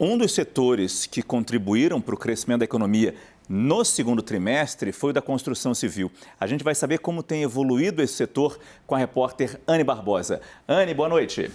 Um dos setores que contribuíram para o crescimento da economia no segundo trimestre foi o da construção civil. A gente vai saber como tem evoluído esse setor com a repórter Anne Barbosa. Anne, boa noite.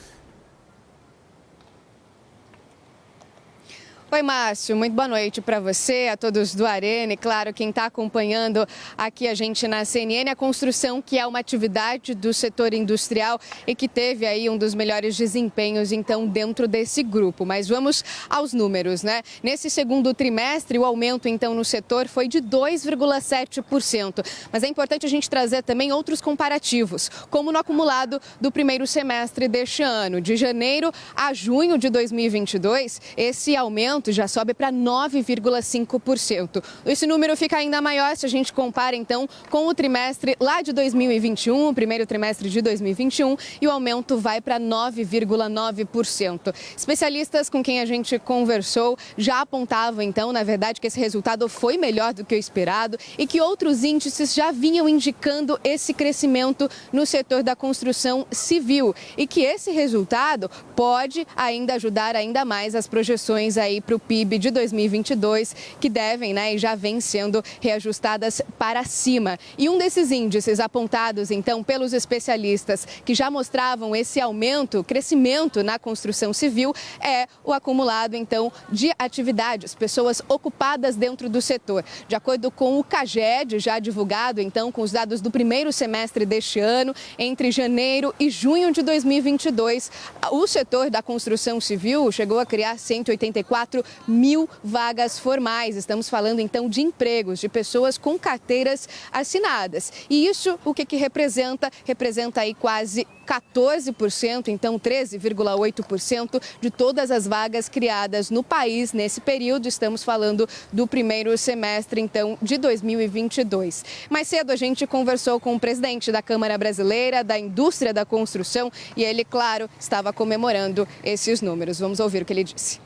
Oi, Márcio, muito boa noite para você, a todos do Arena e, claro, quem está acompanhando aqui a gente na CNN, a construção, que é uma atividade do setor industrial e que teve aí um dos melhores desempenhos, então, dentro desse grupo. Mas vamos aos números, né? Nesse segundo trimestre, o aumento, então, no setor foi de 2,7%. Mas é importante a gente trazer também outros comparativos, como no acumulado do primeiro semestre deste ano. De janeiro a junho de 2022, esse aumento já sobe para 9,5%. Esse número fica ainda maior se a gente compara, então, com o trimestre lá de 2021, o primeiro trimestre de 2021, e o aumento vai para 9,9%. Especialistas com quem a gente conversou já apontavam, então, na verdade, que esse resultado foi melhor do que o esperado e que outros índices já vinham indicando esse crescimento no setor da construção civil e que esse resultado pode ainda ajudar ainda mais as projeções aí para o PIB de 2022, que devem, né, e já vêm sendo reajustadas para cima. E um desses índices apontados, então, pelos especialistas que já mostravam esse aumento, crescimento na construção civil, é o acumulado, então, de atividades, pessoas ocupadas dentro do setor. De acordo com o CAGED, já divulgado, então, com os dados do primeiro semestre deste ano, entre janeiro e junho de 2022, o setor da construção civil chegou a criar 184 mil vagas formais. Estamos falando, então, de empregos, de pessoas com carteiras assinadas. E isso, o que representa? Representa aí quase 14%, então 13,8% de todas as vagas criadas no país nesse período. Estamos falando do primeiro semestre, então, de 2022. Mais cedo a gente conversou com o presidente da Câmara Brasileira da Indústria da Construção e ele, claro, estava comemorando esses números. Vamos ouvir o que ele disse.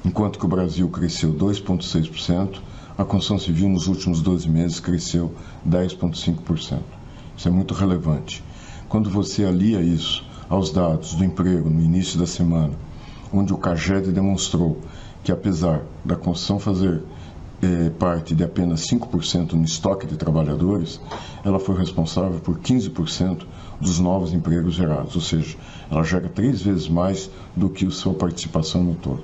Enquanto que o Brasil cresceu 2,6%, a construção civil nos últimos 12 meses cresceu 10,5%. Isso é muito relevante. Quando você alia isso aos dados do emprego no início da semana, onde o CAGED demonstrou que, apesar da construção fazer parte de apenas 5% no estoque de trabalhadores, ela foi responsável por 15% dos novos empregos gerados, ou seja, ela gera 3 vezes mais do que a sua participação no todo.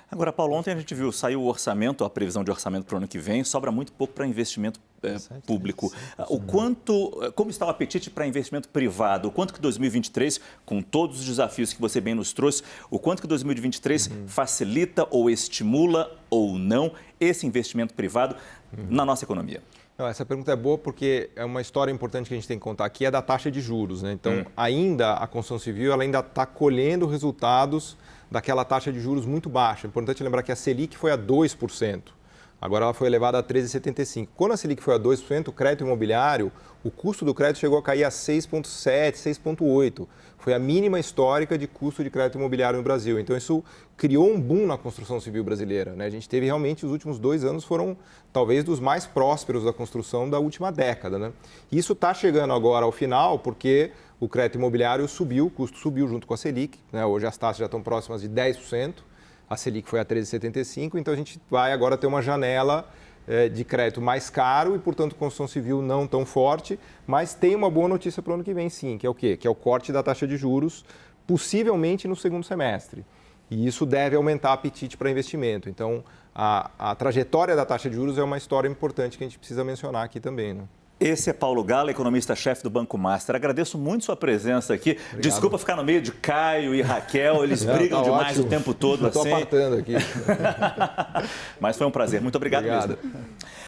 Agora, Paulo, ontem a gente viu, saiu o orçamento, a previsão de orçamento para o ano que vem, sobra muito pouco para investimento público. Como está o apetite para investimento privado? O quanto que 2023, com todos os desafios que você bem nos trouxe, o quanto que 2023 facilita ou estimula ou não esse investimento privado na nossa economia? Não, essa pergunta é boa porque é uma história importante que a gente tem que contar aqui, é da taxa de juros, né? Então, ainda a construção civil ela ainda está colhendo resultados daquela taxa de juros muito baixa. É importante lembrar que a Selic foi a 2%. Agora ela foi elevada a 13,75%. Quando a Selic foi a 2%, o crédito imobiliário, o custo do crédito chegou a cair a 6,7%, 6,8%. Foi a mínima histórica de custo de crédito imobiliário no Brasil. Então isso criou um boom na construção civil brasileira, né? A gente teve realmente, os últimos 2 anos foram talvez dos mais prósperos da construção da última década, né? E isso está chegando agora ao final porque o crédito imobiliário subiu, o custo subiu junto com a Selic, né? Hoje as taxas já estão próximas de 10%. A Selic foi a 13,75%, então a gente vai agora ter uma janela de crédito mais caro e, portanto, construção civil não tão forte, mas tem uma boa notícia para o ano que vem, sim, que é o quê? Que é o corte da taxa de juros, possivelmente no segundo semestre. E isso deve aumentar o apetite para investimento. Então, a trajetória da taxa de juros é uma história importante que a gente precisa mencionar aqui também, né? Esse é Paulo Gala, economista-chefe do Banco Master. Agradeço muito sua presença aqui. Obrigado. Desculpa ficar no meio de Caio e Raquel, eles brigam tá demais ótimo. O tempo todo. Estou apartando aqui. Mas foi um prazer. Muito obrigado. Mesmo.